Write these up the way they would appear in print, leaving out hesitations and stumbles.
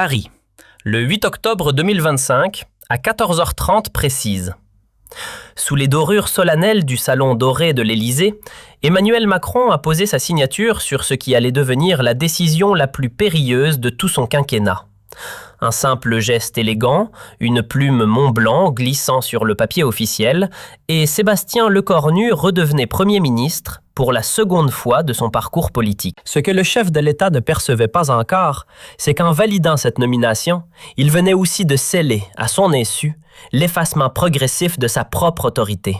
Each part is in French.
Paris, le 8 octobre 2025, à 14h30 précise. Sous les dorures solennelles du salon doré de l'Élysée, Emmanuel Macron a posé sa signature sur ce qui allait devenir la décision la plus périlleuse de tout son quinquennat. Un simple geste élégant, une plume Mont-Blanc glissant sur le papier officiel, et Sébastien Lecornu redevenait Premier ministre pour la seconde fois de son parcours politique. Ce que le chef de l'État ne percevait pas encore, c'est qu'en validant cette nomination, il venait aussi de sceller, à son insu, l'effacement progressif de sa propre autorité.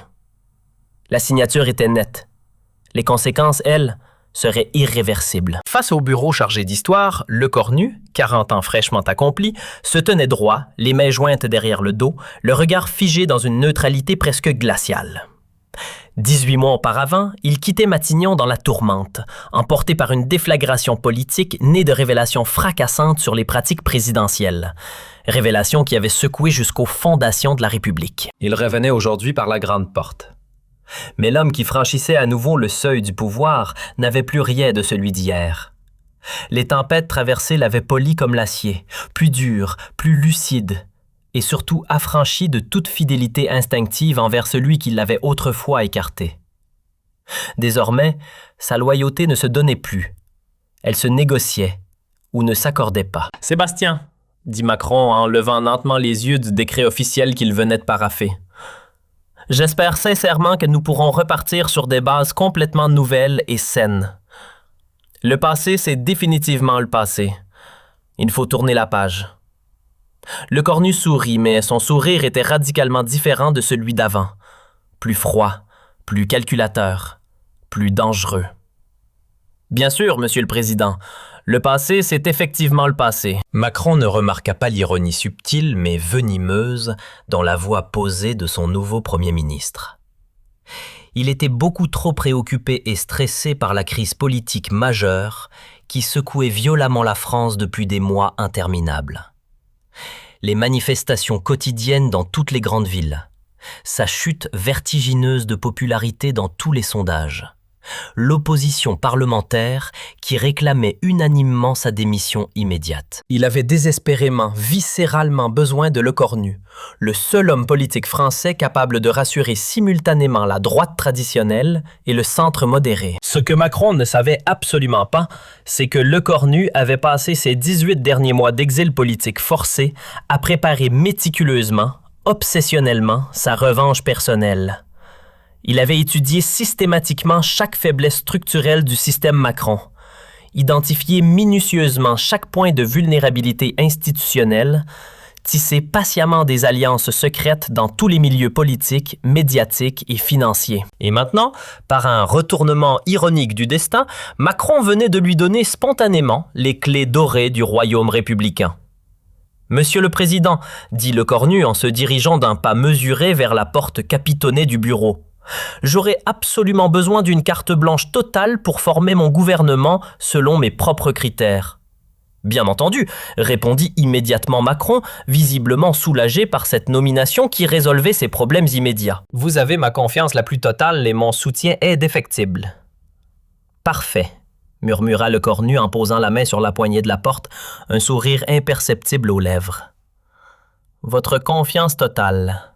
La signature était nette. Les conséquences, elles, serait irréversible. Face au bureau chargé d'histoire, Lecornu, 40 ans fraîchement accompli, se tenait droit, les mains jointes derrière le dos, le regard figé dans une neutralité presque glaciale. 18 mois auparavant, il quittait Matignon dans la tourmente, emporté par une déflagration politique née de révélations fracassantes sur les pratiques présidentielles. Révélations qui avaient secoué jusqu'aux fondations de la République. Il revenait aujourd'hui par la grande porte. Mais l'homme qui franchissait à nouveau le seuil du pouvoir n'avait plus rien de celui d'hier. Les tempêtes traversées l'avaient poli comme l'acier, plus dur, plus lucide, et surtout affranchi de toute fidélité instinctive envers celui qui l'avait autrefois écarté. Désormais, sa loyauté ne se donnait plus. Elle se négociait ou ne s'accordait pas. « Sébastien », dit Macron en levant lentement les yeux du décret officiel qu'il venait de paraffer. J'espère sincèrement que nous pourrons repartir sur des bases complètement nouvelles et saines. Le passé, c'est définitivement le passé. Il faut tourner la page. Lecornu sourit, mais son sourire était radicalement différent de celui d'avant. Plus froid, plus calculateur, plus dangereux. Bien sûr, Monsieur le Président, le passé, c'est effectivement le passé. Macron ne remarqua pas l'ironie subtile mais venimeuse dans la voix posée de son nouveau Premier ministre. Il était beaucoup trop préoccupé et stressé par la crise politique majeure qui secouait violemment la France depuis des mois interminables. Les manifestations quotidiennes dans toutes les grandes villes, sa chute vertigineuse de popularité dans tous les sondages, l'opposition parlementaire qui réclamait unanimement sa démission immédiate. Il avait désespérément, viscéralement besoin de Lecornu, le seul homme politique français capable de rassurer simultanément la droite traditionnelle et le centre modéré. Ce que Macron ne savait absolument pas, c'est que Lecornu avait passé ses 18 derniers mois d'exil politique forcé à préparer méticuleusement, obsessionnellement, sa revanche personnelle. Il avait étudié systématiquement chaque faiblesse structurelle du système Macron, identifié minutieusement chaque point de vulnérabilité institutionnelle, tissé patiemment des alliances secrètes dans tous les milieux politiques, médiatiques et financiers. Et maintenant, par un retournement ironique du destin, Macron venait de lui donner spontanément les clés dorées du royaume républicain. « Monsieur le Président », dit Lecornu en se dirigeant d'un pas mesuré vers la porte capitonnée du bureau. J'aurais absolument besoin d'une carte blanche totale pour former mon gouvernement selon mes propres critères. Bien entendu, répondit immédiatement Macron, visiblement soulagé par cette nomination qui résolvait ses problèmes immédiats. Vous avez ma confiance la plus totale et mon soutien est défectible. Parfait, murmura Lecornu en posant la main sur la poignée de la porte, un sourire imperceptible aux lèvres. Votre confiance totale.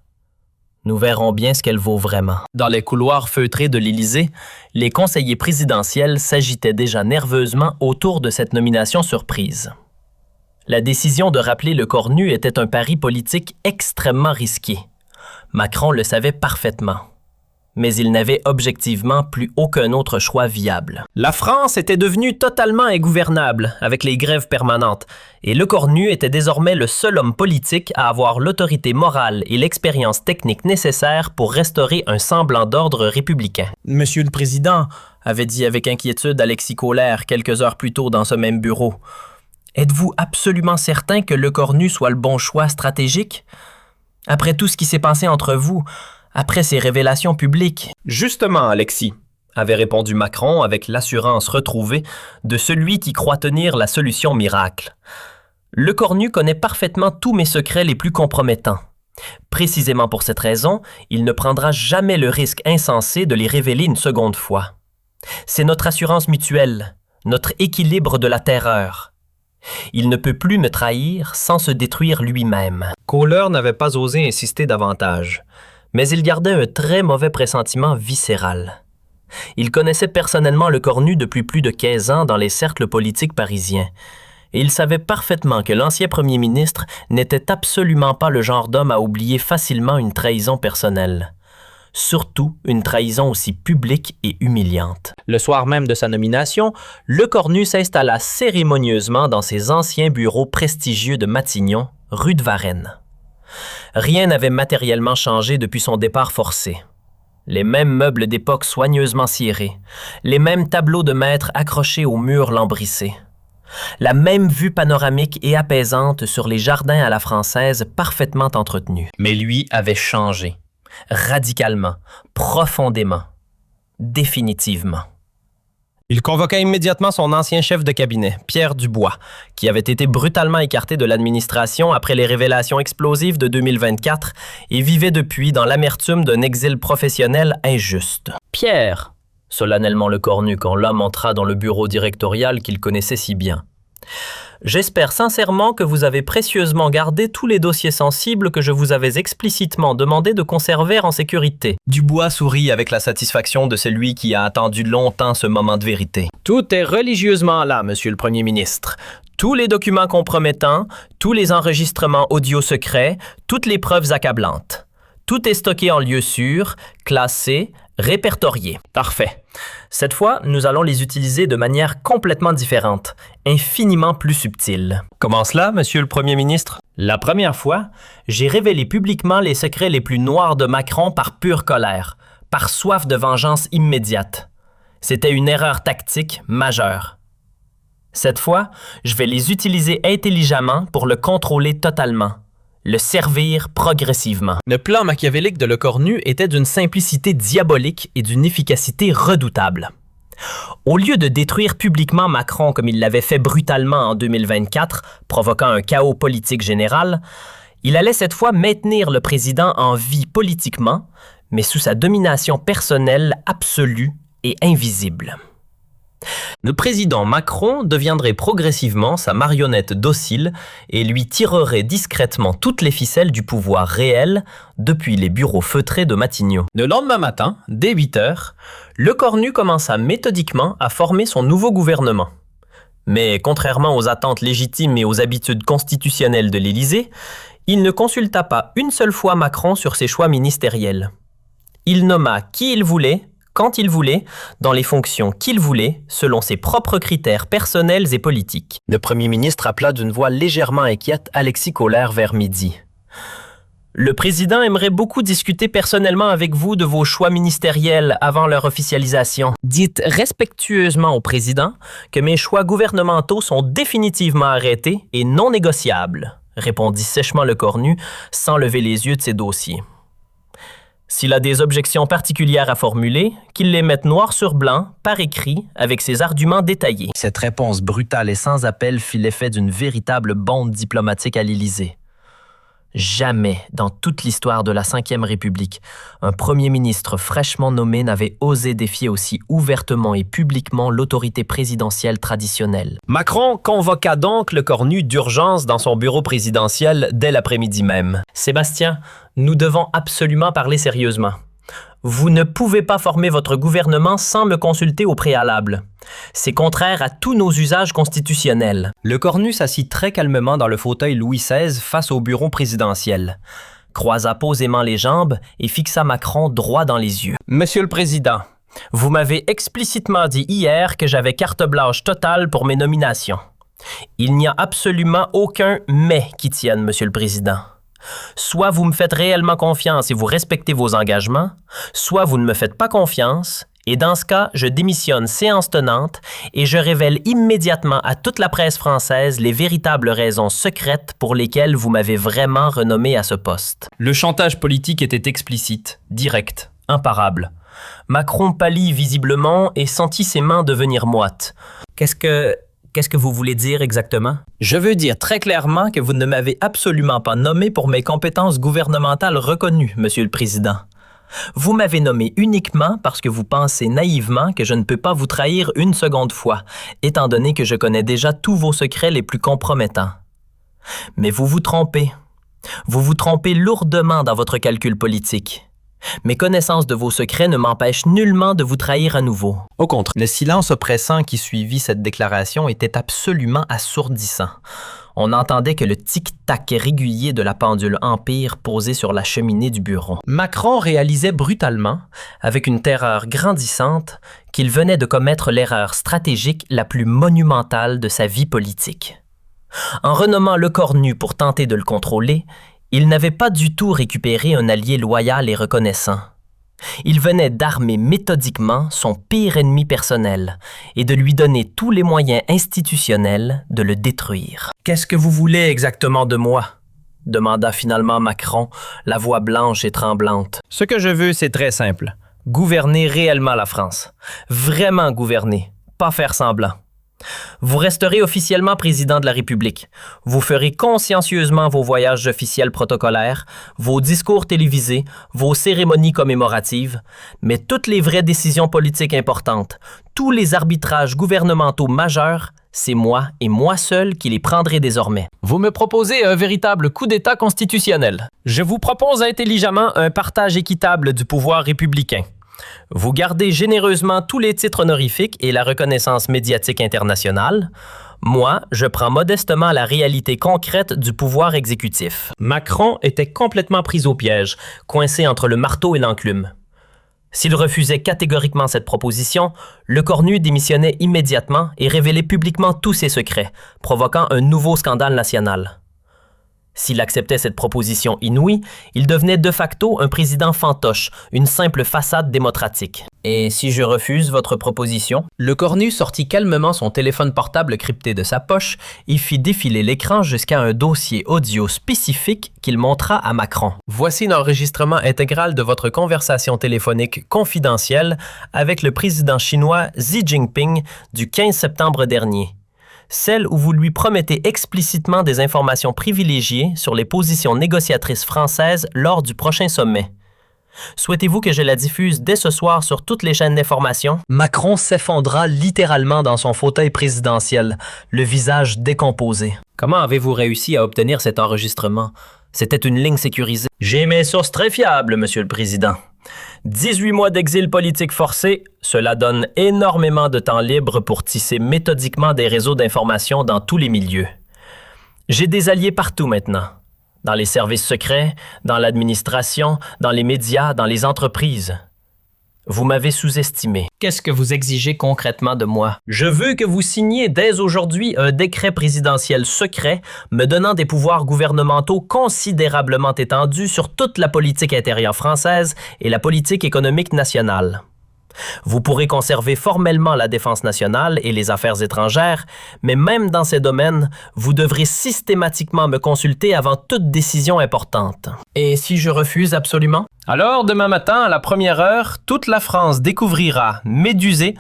Nous verrons bien ce qu'elle vaut vraiment. Dans les couloirs feutrés de l'Élysée, les conseillers présidentiels s'agitaient déjà nerveusement autour de cette nomination surprise. La décision de rappeler Lecornu était un pari politique extrêmement risqué. Macron le savait parfaitement. Mais il n'avait objectivement plus aucun autre choix viable. La France était devenue totalement ingouvernable avec les grèves permanentes, et Lecornu était désormais le seul homme politique à avoir l'autorité morale et l'expérience technique nécessaires pour restaurer un semblant d'ordre républicain. « Monsieur le Président », avait dit avec inquiétude Alexis Kohler quelques heures plus tôt dans ce même bureau, « êtes-vous absolument certain que Lecornu soit le bon choix stratégique? Après tout ce qui s'est passé entre vous, après ces révélations publiques. »« Justement, Alexis, » avait répondu Macron avec l'assurance retrouvée de celui qui croit tenir la solution miracle. « Lecornu connaît parfaitement tous mes secrets les plus compromettants. Précisément pour cette raison, il ne prendra jamais le risque insensé de les révéler une seconde fois. C'est notre assurance mutuelle, notre équilibre de la terreur. Il ne peut plus me trahir sans se détruire lui-même. » Kohler n'avait pas osé insister davantage, mais il gardait un très mauvais pressentiment viscéral. Il connaissait personnellement Lecornu depuis plus de 15 ans dans les cercles politiques parisiens, et il savait parfaitement que l'ancien premier ministre n'était absolument pas le genre d'homme à oublier facilement une trahison personnelle. Surtout une trahison aussi publique et humiliante. Le soir même de sa nomination, Lecornu s'installa cérémonieusement dans ses anciens bureaux prestigieux de Matignon, rue de Varennes. Rien n'avait matériellement changé depuis son départ forcé. Les mêmes meubles d'époque soigneusement cirés, les mêmes tableaux de maître accrochés aux murs lambrissés, la même vue panoramique et apaisante sur les jardins à la française parfaitement entretenus. Mais lui avait changé. Radicalement, profondément, définitivement. Il convoqua immédiatement son ancien chef de cabinet, Pierre Dubois, qui avait été brutalement écarté de l'administration après les révélations explosives de 2024 et vivait depuis dans l'amertume d'un exil professionnel injuste. « Pierre », solennellement Lecornu quand l'homme entra dans le bureau directorial qu'il connaissait si bien. J'espère sincèrement que vous avez précieusement gardé tous les dossiers sensibles que je vous avais explicitement demandé de conserver en sécurité. Dubois sourit avec la satisfaction de celui qui a attendu longtemps ce moment de vérité. Tout est religieusement là, Monsieur le Premier ministre. Tous les documents compromettants, tous les enregistrements audio secrets, toutes les preuves accablantes. Tout est stocké en lieu sûr, classé, répertorié. Parfait. Cette fois, nous allons les utiliser de manière complètement différente, infiniment plus subtile. Comment cela, Monsieur le Premier ministre? La première fois, j'ai révélé publiquement les secrets les plus noirs de Macron par pure colère, par soif de vengeance immédiate. C'était une erreur tactique majeure. Cette fois, je vais les utiliser intelligemment pour le contrôler totalement. Le servir progressivement. Le plan machiavélique de Lecornu était d'une simplicité diabolique et d'une efficacité redoutable. Au lieu de détruire publiquement Macron comme il l'avait fait brutalement en 2024, provoquant un chaos politique général, il allait cette fois maintenir le président en vie politiquement, mais sous sa domination personnelle absolue et invisible. Le président Macron deviendrait progressivement sa marionnette docile et lui tirerait discrètement toutes les ficelles du pouvoir réel depuis les bureaux feutrés de Matignon. Le lendemain matin, dès 8 heures, Lecornu commença méthodiquement à former son nouveau gouvernement. Mais contrairement aux attentes légitimes et aux habitudes constitutionnelles de l'Élysée, il ne consulta pas une seule fois Macron sur ses choix ministériels. Il nomma qui il voulait, quand il voulait, dans les fonctions qu'il voulait, selon ses propres critères personnels et politiques. Le premier ministre appela d'une voix légèrement inquiète Alexis Kohler vers midi. « Le président aimerait beaucoup discuter personnellement avec vous de vos choix ministériels avant leur officialisation. Dites respectueusement au président que mes choix gouvernementaux sont définitivement arrêtés et non négociables, » répondit sèchement Lecornu sans lever les yeux de ses dossiers. S'il a des objections particulières à formuler, qu'il les mette noir sur blanc, par écrit, avec ses arguments détaillés. Cette réponse brutale et sans appel fit l'effet d'une véritable bombe diplomatique à l'Élysée. Jamais, dans toute l'histoire de la Ve République, un premier ministre fraîchement nommé n'avait osé défier aussi ouvertement et publiquement l'autorité présidentielle traditionnelle. Macron convoqua donc Lecornu d'urgence dans son bureau présidentiel dès l'après-midi même. « Sébastien, nous devons absolument parler sérieusement. Vous ne pouvez pas former votre gouvernement sans me consulter au préalable. C'est contraire à tous nos usages constitutionnels. » Lecornu s'assit très calmement dans le fauteuil Louis XVI face au bureau présidentiel, croisa posément les jambes et fixa Macron droit dans les yeux. « Monsieur le Président, vous m'avez explicitement dit hier que j'avais carte blanche totale pour mes nominations. Il n'y a absolument aucun « mais » qui tienne, Monsieur le Président. Soit vous me faites réellement confiance et vous respectez vos engagements, soit vous ne me faites pas confiance, et dans ce cas, je démissionne séance tenante et je révèle immédiatement à toute la presse française les véritables raisons secrètes pour lesquelles vous m'avez vraiment renommé à ce poste. Le chantage politique était explicite, direct, imparable. Macron pâlit visiblement et sentit ses mains devenir moites. Qu'est-ce que vous voulez dire exactement? Je veux dire très clairement que vous ne m'avez absolument pas nommé pour mes compétences gouvernementales reconnues, Monsieur le Président. Vous m'avez nommé uniquement parce que vous pensez naïvement que je ne peux pas vous trahir une seconde fois, étant donné que je connais déjà tous vos secrets les plus compromettants. Mais vous vous trompez. Vous vous trompez lourdement dans votre calcul politique. Mes connaissances de vos secrets ne m'empêchent nullement de vous trahir à nouveau. Au contraire, le silence oppressant qui suivit cette déclaration était absolument assourdissant. On n'entendait que le tic-tac régulier de la pendule Empire posée sur la cheminée du bureau. Macron réalisait brutalement, avec une terreur grandissante, qu'il venait de commettre l'erreur stratégique la plus monumentale de sa vie politique. En renommant Lecornu pour tenter de le contrôler, il n'avait pas du tout récupéré un allié loyal et reconnaissant. Il venait d'armer méthodiquement son pire ennemi personnel et de lui donner tous les moyens institutionnels de le détruire. « Qu'est-ce que vous voulez exactement de moi ?» demanda finalement Macron, la voix blanche et tremblante. « Ce que je veux, c'est très simple. Gouverner réellement la France. Vraiment gouverner, pas faire semblant. Vous resterez officiellement président de la République. Vous ferez consciencieusement vos voyages officiels protocolaires, vos discours télévisés, vos cérémonies commémoratives, mais toutes les vraies décisions politiques importantes, tous les arbitrages gouvernementaux majeurs, c'est moi et moi seul qui les prendrai désormais. Vous me proposez un véritable coup d'État constitutionnel. Je vous propose intelligemment un partage équitable du pouvoir républicain. Vous gardez généreusement tous les titres honorifiques et la reconnaissance médiatique internationale. Moi, je prends modestement la réalité concrète du pouvoir exécutif. » Macron était complètement pris au piège, coincé entre le marteau et l'enclume. S'il refusait catégoriquement cette proposition, Lecornu démissionnait immédiatement et révélait publiquement tous ses secrets, provoquant un nouveau scandale national. S'il acceptait cette proposition inouïe, il devenait de facto un président fantoche, une simple façade démocratique. « Et si je refuse votre proposition ?» Lecornu sortit calmement son téléphone portable crypté de sa poche et fit défiler l'écran jusqu'à un dossier audio spécifique qu'il montra à Macron. « Voici l'enregistrement intégral de votre conversation téléphonique confidentielle avec le président chinois Xi Jinping du 15 septembre dernier. Celle où vous lui promettez explicitement des informations privilégiées sur les positions négociatrices françaises lors du prochain sommet. Souhaitez-vous que je la diffuse dès ce soir sur toutes les chaînes d'information? » Macron s'effondra littéralement dans son fauteuil présidentiel, le visage décomposé. « Comment avez-vous réussi à obtenir cet enregistrement? C'était une ligne sécurisée. »« J'ai mes sources très fiables, Monsieur le Président. 18 mois d'exil politique forcé, cela donne énormément de temps libre pour tisser méthodiquement des réseaux d'information dans tous les milieux. J'ai des alliés partout maintenant, dans les services secrets, dans l'administration, dans les médias, dans les entreprises. Vous m'avez sous-estimé. Qu'est-ce que vous exigez concrètement de moi? Je veux que vous signiez dès aujourd'hui un décret présidentiel secret me donnant des pouvoirs gouvernementaux considérablement étendus sur toute la politique intérieure française et la politique économique nationale. Vous pourrez conserver formellement la défense nationale et les affaires étrangères, mais même dans ces domaines, vous devrez systématiquement me consulter avant toute décision importante. Et si je refuse absolument? Alors, demain matin, à la première heure, toute la France découvrira, médusée,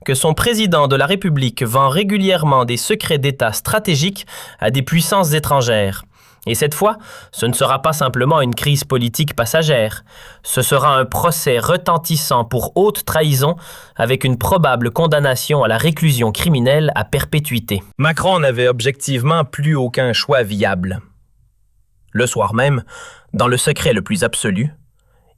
que son président de la République vend régulièrement des secrets d'État stratégiques à des puissances étrangères. Et cette fois, ce ne sera pas simplement une crise politique passagère. Ce sera un procès retentissant pour haute trahison avec une probable condamnation à la réclusion criminelle à perpétuité. Macron n'avait objectivement plus aucun choix viable. Le soir même, dans le secret le plus absolu,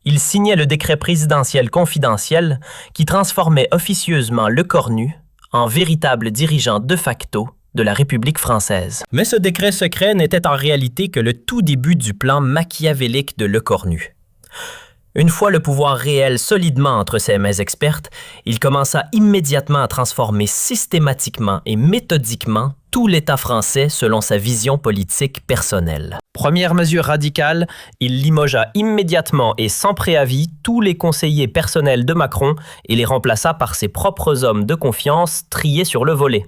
il signait le décret présidentiel confidentiel qui transformait officieusement Lecornu en véritable dirigeant de facto de la République française. Mais ce décret secret n'était en réalité que le tout début du plan machiavélique de Lecornu. Une fois le pouvoir réel solidement entre ses mains expertes, il commença immédiatement à transformer systématiquement et méthodiquement tout l'État français selon sa vision politique personnelle. Première mesure radicale, il limogea immédiatement et sans préavis tous les conseillers personnels de Macron et les remplaça par ses propres hommes de confiance triés sur le volet.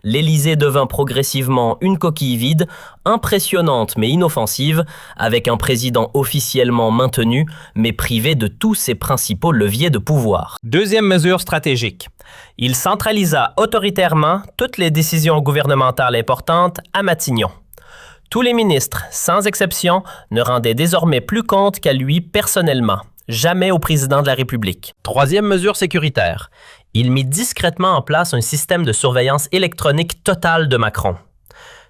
L'Élysée devint progressivement une coquille vide, impressionnante mais inoffensive, avec un président officiellement maintenu, mais privé de tous ses principaux leviers de pouvoir. Deuxième mesure stratégique. Il centralisa autoritairement toutes les décisions gouvernementales importantes à Matignon. Tous les ministres, sans exception, ne rendaient désormais plus compte qu'à lui personnellement. jamais au président de la République. Troisième mesure sécuritaire. Il mit discrètement en place un système de surveillance électronique totale de Macron.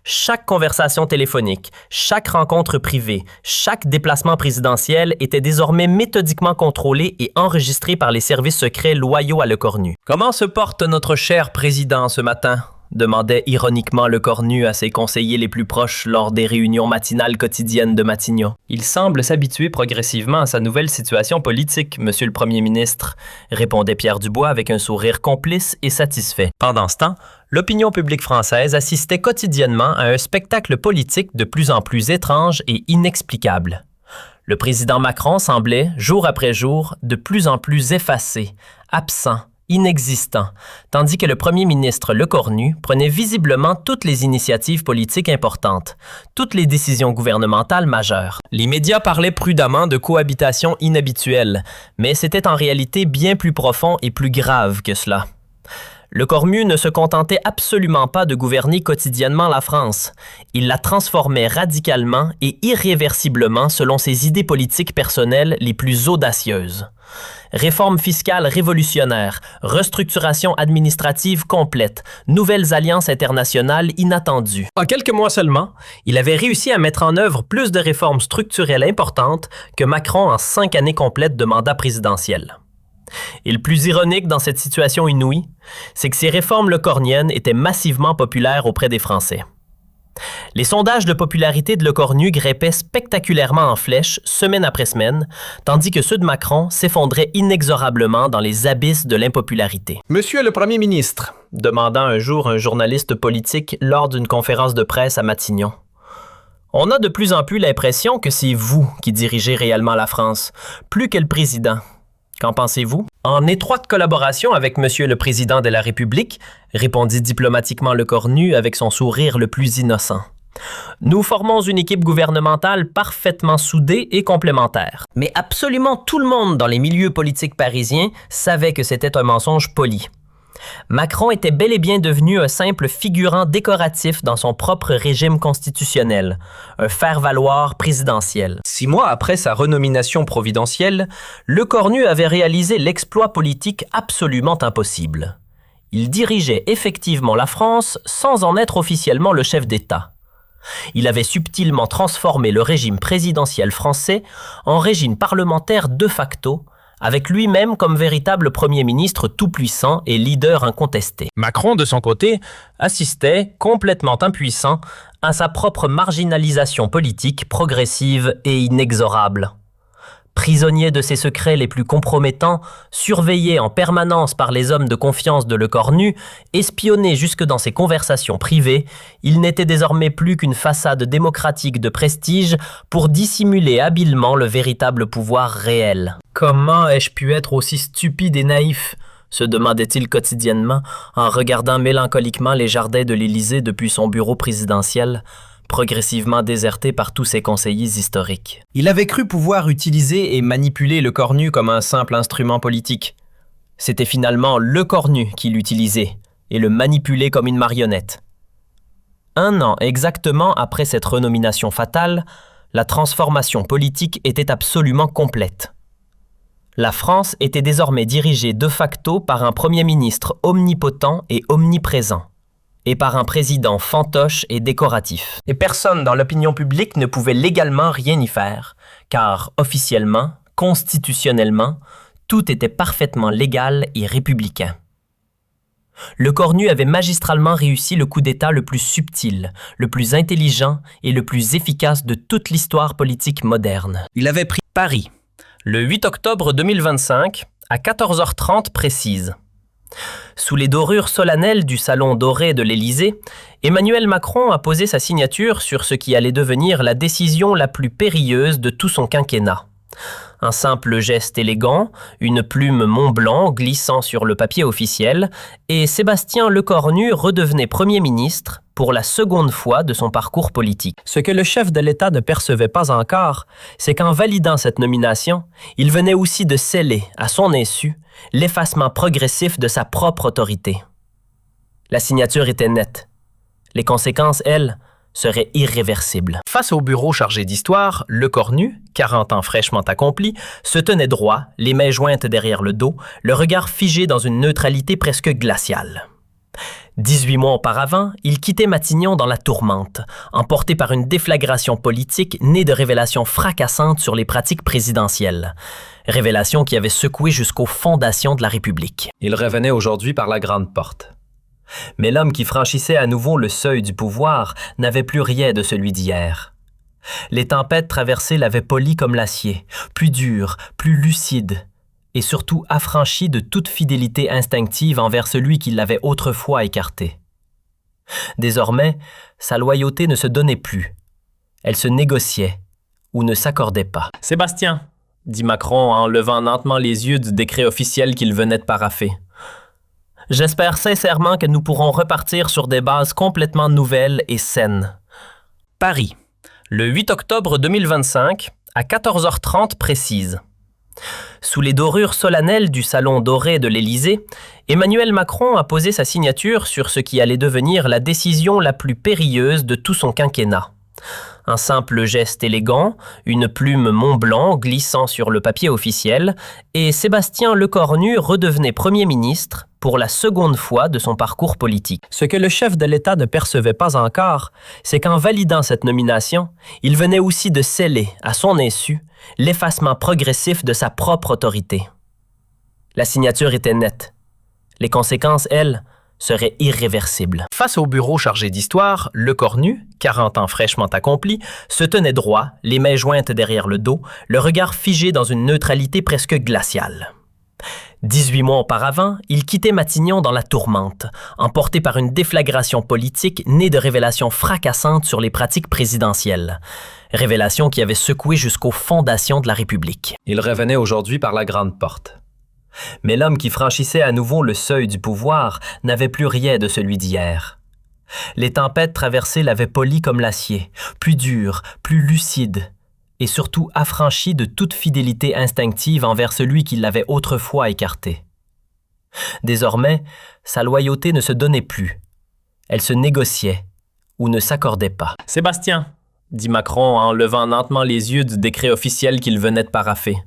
Chaque conversation téléphonique, chaque rencontre privée, chaque déplacement présidentiel était désormais méthodiquement contrôlé et enregistré par les services secrets loyaux à Lecornu. « Comment se porte notre cher président ce matin ?» demandait ironiquement Lecornu à ses conseillers les plus proches lors des réunions matinales quotidiennes de Matignon. « Il semble s'habituer progressivement à sa nouvelle situation politique, monsieur le premier ministre, » répondait Pierre Dubois avec un sourire complice et satisfait. Pendant ce temps, l'opinion publique française assistait quotidiennement à un spectacle politique de plus en plus étrange et inexplicable. Le président Macron semblait, jour après jour, de plus en plus effacé, absent, inexistant, tandis que le premier ministre Lecornu prenait visiblement toutes les initiatives politiques importantes, toutes les décisions gouvernementales majeures. Les médias parlaient prudemment de cohabitation inhabituelle, mais c'était en réalité bien plus profond et plus grave que cela. Lecornu ne se contentait absolument pas de gouverner quotidiennement la France. Il la transformait radicalement et irréversiblement selon ses idées politiques personnelles les plus audacieuses. Réforme fiscale révolutionnaire, restructuration administrative complète, nouvelles alliances internationales inattendues. En quelques mois seulement, il avait réussi à mettre en œuvre plus de réformes structurelles importantes que Macron en 5 années complètes de mandat présidentiel. Et le plus ironique dans cette situation inouïe, c'est que ces réformes lecorniennes étaient massivement populaires auprès des Français. Les sondages de popularité de Lecornu grimpaient spectaculairement en flèche semaine après semaine, tandis que ceux de Macron s'effondraient inexorablement dans les abysses de l'impopularité. « Monsieur le Premier ministre », demanda un jour un journaliste politique lors d'une conférence de presse à Matignon, « on a de plus en plus l'impression que c'est vous qui dirigez réellement la France, plus que le président. Qu'en pensez-vous? » En étroite collaboration avec Monsieur le Président de la République, répondit diplomatiquement Lecornu avec son sourire le plus innocent. Nous formons une équipe gouvernementale parfaitement soudée et complémentaire. Mais absolument tout le monde dans les milieux politiques parisiens savait que c'était un mensonge poli. Macron était bel et bien devenu un simple figurant décoratif dans son propre régime constitutionnel, un faire-valoir présidentiel. 6 mois après sa renomination providentielle, Lecornu avait réalisé l'exploit politique absolument impossible. Il dirigeait effectivement la France sans en être officiellement le chef d'État. Il avait subtilement transformé le régime présidentiel français en régime parlementaire de facto, avec lui-même comme véritable Premier ministre tout-puissant et leader incontesté. Macron, de son côté, assistait, complètement impuissant, à sa propre marginalisation politique progressive et inexorable. Prisonnier de ses secrets les plus compromettants, surveillé en permanence par les hommes de confiance de Lecornu, espionné jusque dans ses conversations privées, il n'était désormais plus qu'une façade démocratique de prestige pour dissimuler habilement le véritable pouvoir réel. « Comment ai-je pu être aussi stupide et naïf ?» se demandait-il quotidiennement en regardant mélancoliquement les jardins de l'Élysée depuis son bureau présidentiel, progressivement déserté par tous ses conseillers historiques. Il avait cru pouvoir utiliser et manipuler Lecornu comme un simple instrument politique. C'était finalement Lecornu qui l'utilisait et le manipulait comme une marionnette. 1 an exactement après cette renomination fatale, la transformation politique était absolument complète. La France était désormais dirigée de facto par un Premier ministre omnipotent et omniprésent, et par un président fantoche et décoratif. Et personne dans l'opinion publique ne pouvait légalement rien y faire, car officiellement, constitutionnellement, tout était parfaitement légal et républicain. Lecornu avait magistralement réussi le coup d'État le plus subtil, le plus intelligent et le plus efficace de toute l'histoire politique moderne. Il avait pris Paris, le 8 octobre 2025, à 14h30 précise. Sous les dorures solennelles du salon doré de l'Élysée, Emmanuel Macron a posé sa signature sur ce qui allait devenir la décision la plus périlleuse de tout son quinquennat. Un simple geste élégant, une plume Mont-Blanc glissant sur le papier officiel, et Sébastien Lecornu redevenait Premier ministre pour la seconde fois de son parcours politique. Ce que le chef de l'État ne percevait pas encore, c'est qu'en validant cette nomination, il venait aussi de sceller, à son insu, l'effacement progressif de sa propre autorité. La signature était nette. Les conséquences, elles, serait irréversible. Face au bureau chargé d'histoire, Lecornu, 40 ans fraîchement accompli, se tenait droit, les mains jointes derrière le dos, le regard figé dans une neutralité presque glaciale. 18 mois auparavant, il quittait Matignon dans la tourmente, emporté par une déflagration politique née de révélations fracassantes sur les pratiques présidentielles. Révélations qui avaient secoué jusqu'aux fondations de la République. Il revenait aujourd'hui par la grande porte. Mais l'homme qui franchissait à nouveau le seuil du pouvoir n'avait plus rien de celui d'hier. Les tempêtes traversées l'avaient poli comme l'acier, plus dur, plus lucide, et surtout affranchi de toute fidélité instinctive envers celui qui l'avait autrefois écarté. Désormais, sa loyauté ne se donnait plus. Elle se négociait ou ne s'accordait pas. « Sébastien », dit Macron en levant lentement les yeux du décret officiel qu'il venait de paraffer. « J'espère sincèrement que nous pourrons repartir sur des bases complètement nouvelles et saines. » Paris, le 8 octobre 2025, à 14h30 précise. Sous les dorures solennelles du salon doré de l'Élysée, Emmanuel Macron a posé sa signature sur ce qui allait devenir la décision la plus périlleuse de tout son quinquennat. Un simple geste élégant, une plume Mont-Blanc glissant sur le papier officiel, et Sébastien Lecornu redevenait Premier ministre pour la seconde fois de son parcours politique. Ce que le chef de l'État ne percevait pas encore, c'est qu'en validant cette nomination, il venait aussi de sceller, à son insu, l'effacement progressif de sa propre autorité. La signature était nette. Les conséquences, elles, seraient irréversibles. Face au bureau chargé d'histoire, Lecornu, 40 ans fraîchement accompli, se tenait droit, les mains jointes derrière le dos, le regard figé dans une neutralité presque glaciale. 18 mois auparavant, il quittait Matignon dans la tourmente, emporté par une déflagration politique née de révélations fracassantes sur les pratiques présidentielles. Révélations qui avaient secoué jusqu'aux fondations de la République. Il revenait aujourd'hui par la grande porte. Mais l'homme qui franchissait à nouveau le seuil du pouvoir n'avait plus rien de celui d'hier. Les tempêtes traversées l'avaient poli comme l'acier, plus dur, plus lucide, et surtout affranchi de toute fidélité instinctive envers celui qui l'avait autrefois écarté. Désormais, sa loyauté ne se donnait plus. Elle se négociait ou ne s'accordait pas. « Sébastien », dit Macron en levant lentement les yeux du décret officiel qu'il venait de paraffer.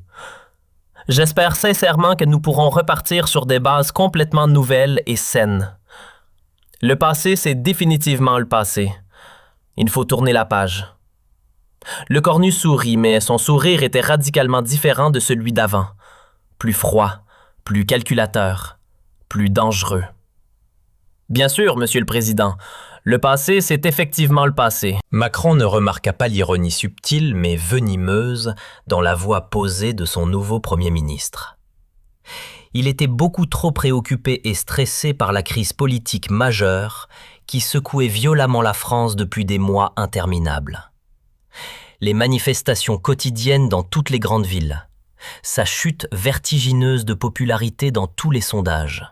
« J'espère sincèrement que nous pourrons repartir sur des bases complètement nouvelles et saines. Le passé, c'est définitivement le passé. Il faut tourner la page. » Lecornu sourit, mais son sourire était radicalement différent de celui d'avant. Plus froid, plus calculateur, plus dangereux. Bien sûr, Monsieur le Président, le passé, c'est effectivement le passé. Macron ne remarqua pas l'ironie subtile mais venimeuse dans la voix posée de son nouveau Premier ministre. Il était beaucoup trop préoccupé et stressé par la crise politique majeure qui secouait violemment la France depuis des mois interminables. Les manifestations quotidiennes dans toutes les grandes villes, sa chute vertigineuse de popularité dans tous les sondages,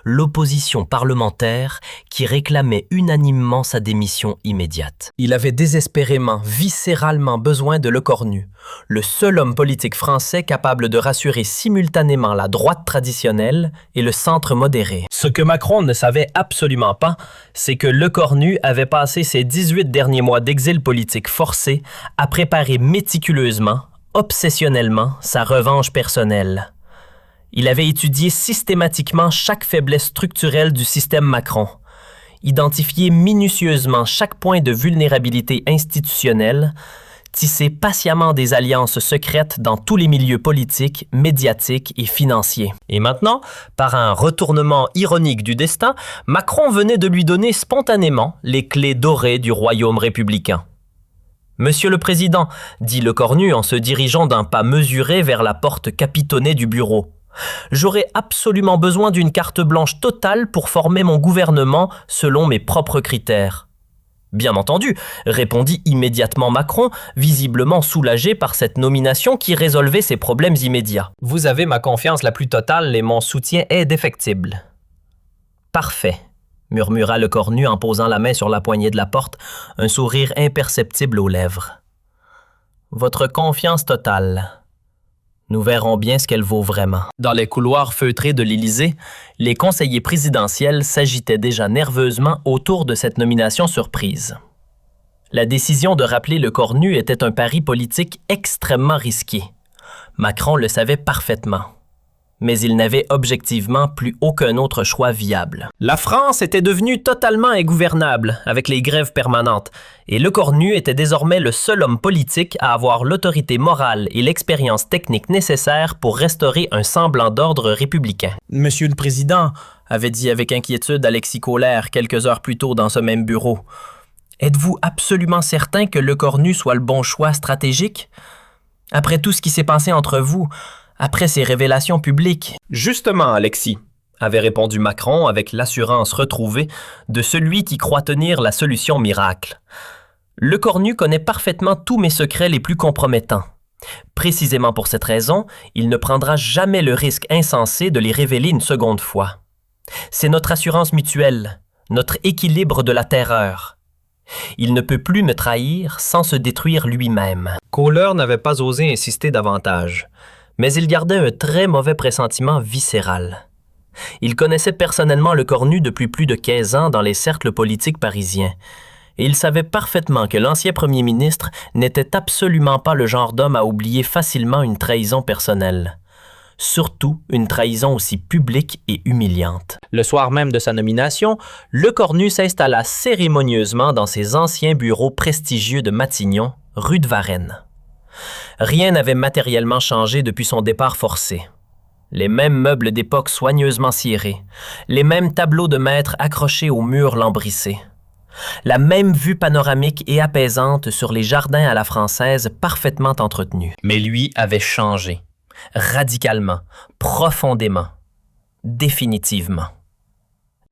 l'opposition parlementaire qui réclamait unanimement sa démission immédiate. Il avait désespérément, viscéralement besoin de Lecornu, le seul homme politique français capable de rassurer simultanément la droite traditionnelle et le centre modéré. Ce que Macron ne savait absolument pas, c'est que Lecornu avait passé ses 18 derniers mois d'exil politique forcé à préparer méticuleusement, obsessionnellement, sa revanche personnelle. Il avait étudié systématiquement chaque faiblesse structurelle du système Macron, identifié minutieusement chaque point de vulnérabilité institutionnelle, tissé patiemment des alliances secrètes dans tous les milieux politiques, médiatiques et financiers. Et maintenant, par un retournement ironique du destin, Macron venait de lui donner spontanément les clés dorées du royaume républicain. « Monsieur le Président », dit Lecornu en se dirigeant d'un pas mesuré vers la porte capitonnée du bureau, « j'aurais absolument besoin d'une carte blanche totale pour former mon gouvernement selon mes propres critères. » « Bien entendu, » répondit immédiatement Macron, visiblement soulagé par cette nomination qui résolvait ses problèmes immédiats. « Vous avez ma confiance la plus totale et mon soutien est défectible. »« Parfait, » murmura Lecornu en posant la main sur la poignée de la porte, un sourire imperceptible aux lèvres. « Votre confiance totale. Nous verrons bien ce qu'elle vaut vraiment. » Dans les couloirs feutrés de l'Élysée, les conseillers présidentiels s'agitaient déjà nerveusement autour de cette nomination surprise. La décision de rappeler le Cornu était un pari politique extrêmement risqué. Macron le savait parfaitement. Mais il n'avait objectivement plus aucun autre choix viable. La France était devenue totalement ingouvernable avec les grèves permanentes, et Le Cornu était désormais le seul homme politique à avoir l'autorité morale et l'expérience technique nécessaires pour restaurer un semblant d'ordre républicain. « Monsieur le Président », avait dit avec inquiétude Alexis Kohler quelques heures plus tôt dans ce même bureau, « êtes-vous absolument certain que Le Cornu soit le bon choix stratégique? Après tout ce qui s'est passé entre vous, après ces révélations publiques. »« Justement, Alexis, » avait répondu Macron avec l'assurance retrouvée de celui qui croit tenir la solution miracle. « Le Cornu connaît parfaitement tous mes secrets les plus compromettants. Précisément pour cette raison, il ne prendra jamais le risque insensé de les révéler une seconde fois. C'est notre assurance mutuelle, notre équilibre de la terreur. Il ne peut plus me trahir sans se détruire lui-même. » Kohler n'avait pas osé insister davantage. Mais il gardait un très mauvais pressentiment viscéral. Il connaissait personnellement Le Cornu depuis plus de 15 ans dans les cercles politiques parisiens, et il savait parfaitement que l'ancien premier ministre n'était absolument pas le genre d'homme à oublier facilement une trahison personnelle. Surtout une trahison aussi publique et humiliante. Le soir même de sa nomination, Le Cornu s'installa cérémonieusement dans ses anciens bureaux prestigieux de Matignon, rue de Varennes. Rien n'avait matériellement changé depuis son départ forcé. Les mêmes meubles d'époque soigneusement cirés, les mêmes tableaux de maître accrochés aux murs lambrissés, la même vue panoramique et apaisante sur les jardins à la française parfaitement entretenus. Mais lui avait changé, radicalement, profondément, définitivement.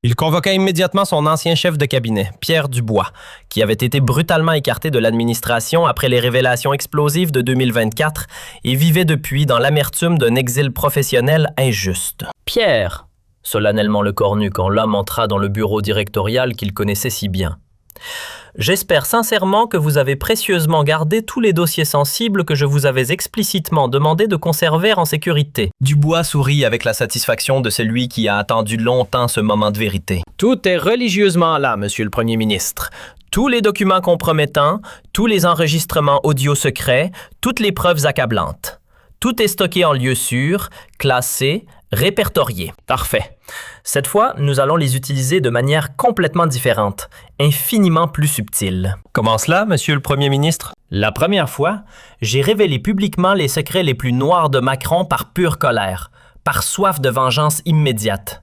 Il convoqua immédiatement son ancien chef de cabinet, Pierre Dubois, qui avait été brutalement écarté de l'administration après les révélations explosives de 2024 et vivait depuis dans l'amertume d'un exil professionnel injuste. « Pierre », solennellement Le Cornu quand l'homme entra dans le bureau directorial qu'il connaissait si bien, « j'espère sincèrement que vous avez précieusement gardé tous les dossiers sensibles que je vous avais explicitement demandé de conserver en sécurité. » Dubois sourit avec la satisfaction de celui qui a attendu longtemps ce moment de vérité. « Tout est religieusement là, Monsieur le Premier ministre. Tous les documents compromettants, tous les enregistrements audio secrets, toutes les preuves accablantes. Tout est stocké en lieu sûr, classé, répertorié. Parfait. Cette fois, nous allons les utiliser de manière complètement différente, infiniment plus subtile. Comment cela, Monsieur le Premier ministre? La première fois, j'ai révélé publiquement les secrets les plus noirs de Macron par pure colère, par soif de vengeance immédiate.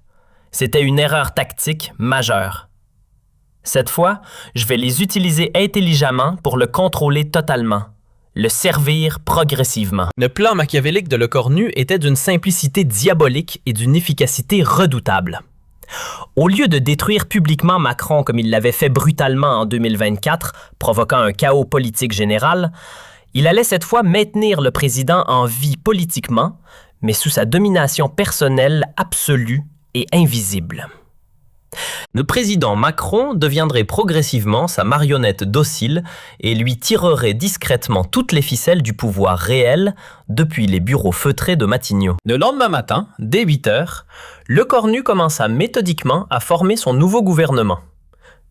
C'était une erreur tactique majeure. Cette fois, je vais les utiliser intelligemment pour le contrôler totalement. Le servir progressivement. Le plan machiavélique de Le Cornu était d'une simplicité diabolique et d'une efficacité redoutable. Au lieu de détruire publiquement Macron comme il l'avait fait brutalement en 2024, provoquant un chaos politique général, il allait cette fois maintenir le président en vie politiquement, mais sous sa domination personnelle absolue et invisible. Le président Macron deviendrait progressivement sa marionnette docile et lui tirerait discrètement toutes les ficelles du pouvoir réel depuis les bureaux feutrés de Matignon. Le lendemain matin, dès 8 heures, Le Cornu commença méthodiquement à former son nouveau gouvernement.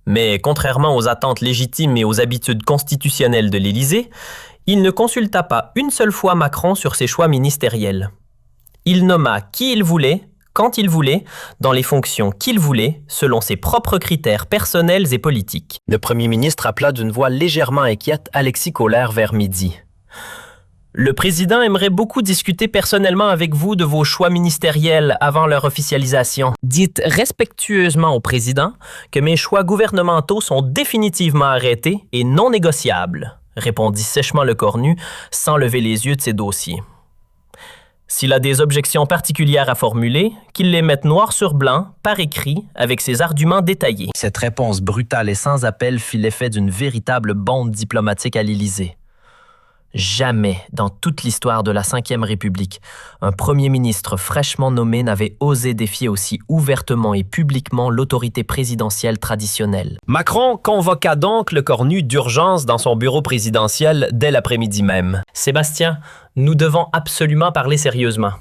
Mais contrairement aux attentes légitimes et aux habitudes constitutionnelles de l'Élysée, il ne consulta pas une seule fois Macron sur ses choix ministériels. Il nomma qui il voulait, quand il voulait, dans les fonctions qu'il voulait, selon ses propres critères personnels et politiques. Le Premier ministre appela d'une voix légèrement inquiète Alexis Kohler vers midi. « Le président aimerait beaucoup discuter personnellement avec vous de vos choix ministériels avant leur officialisation. Dites respectueusement au président que mes choix gouvernementaux sont définitivement arrêtés et non négociables, » répondit sèchement Le Cornu sans lever les yeux de ses dossiers. S'il a des objections particulières à formuler, qu'il les mette noir sur blanc, par écrit, avec ses arguments détaillés. Cette réponse brutale et sans appel fit l'effet d'une véritable bombe diplomatique à l'Élysée. Jamais, dans toute l'histoire de la Ve République, un premier ministre fraîchement nommé n'avait osé défier aussi ouvertement et publiquement l'autorité présidentielle traditionnelle. Macron convoqua donc Le Cornu d'urgence dans son bureau présidentiel dès l'après-midi même. « Sébastien, nous devons absolument parler sérieusement.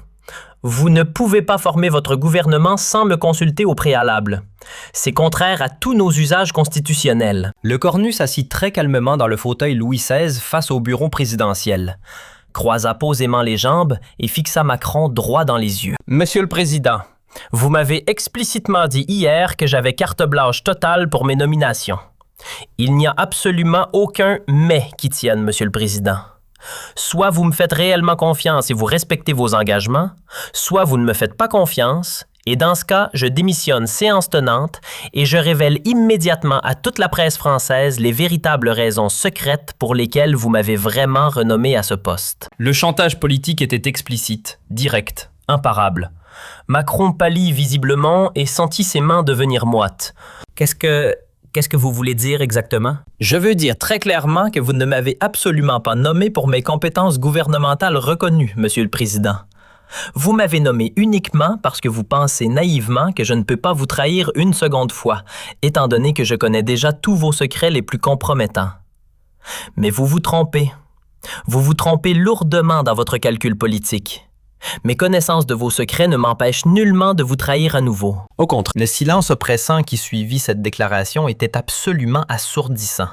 Vous ne pouvez pas former votre gouvernement sans me consulter au préalable. C'est contraire à tous nos usages constitutionnels. Le cornu s'assit très calmement dans le fauteuil Louis XVI face au bureau présidentiel, croisa posément les jambes et fixa Macron droit dans les yeux. « Monsieur le Président, vous m'avez explicitement dit hier que j'avais carte blanche totale pour mes nominations. Il n'y a absolument aucun « mais » qui tienne, Monsieur le Président. Soit vous me faites réellement confiance et vous respectez vos engagements, soit vous ne me faites pas confiance, et dans ce cas, je démissionne séance tenante et je révèle immédiatement à toute la presse française les véritables raisons secrètes pour lesquelles vous m'avez vraiment renommé à ce poste. » Le chantage politique était explicite, direct, imparable. Macron pâlit visiblement et sentit ses mains devenir moites. Qu'est-ce que vous voulez dire exactement? Je veux dire très clairement que vous ne m'avez absolument pas nommé pour mes compétences gouvernementales reconnues, Monsieur le Président. Vous m'avez nommé uniquement parce que vous pensez naïvement que je ne peux pas vous trahir une seconde fois, étant donné que je connais déjà tous vos secrets les plus compromettants. Mais vous vous trompez. Vous vous trompez lourdement dans votre calcul politique. Mes connaissances de vos secrets ne m'empêchent nullement de vous trahir à nouveau. Au contraire, le silence oppressant qui suivit cette déclaration était absolument assourdissant.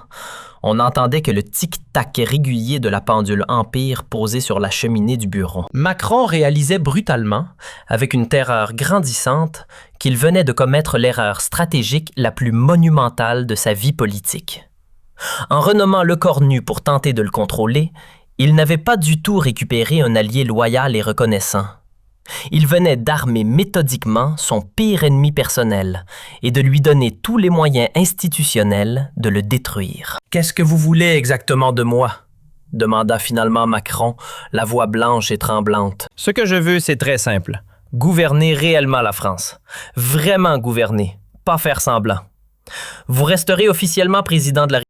On n'entendait que le tic-tac régulier de la pendule Empire posée sur la cheminée du bureau. Macron réalisait brutalement, avec une terreur grandissante, qu'il venait de commettre l'erreur stratégique la plus monumentale de sa vie politique. En renommant le cornu pour tenter de le contrôler, il n'avait pas du tout récupéré un allié loyal et reconnaissant. Il venait d'armer méthodiquement son pire ennemi personnel et de lui donner tous les moyens institutionnels de le détruire. « Qu'est-ce que vous voulez exactement de moi ?» demanda finalement Macron, la voix blanche et tremblante. « Ce que je veux, c'est très simple. Gouverner réellement la France. Vraiment gouverner, pas faire semblant. Vous resterez officiellement président de la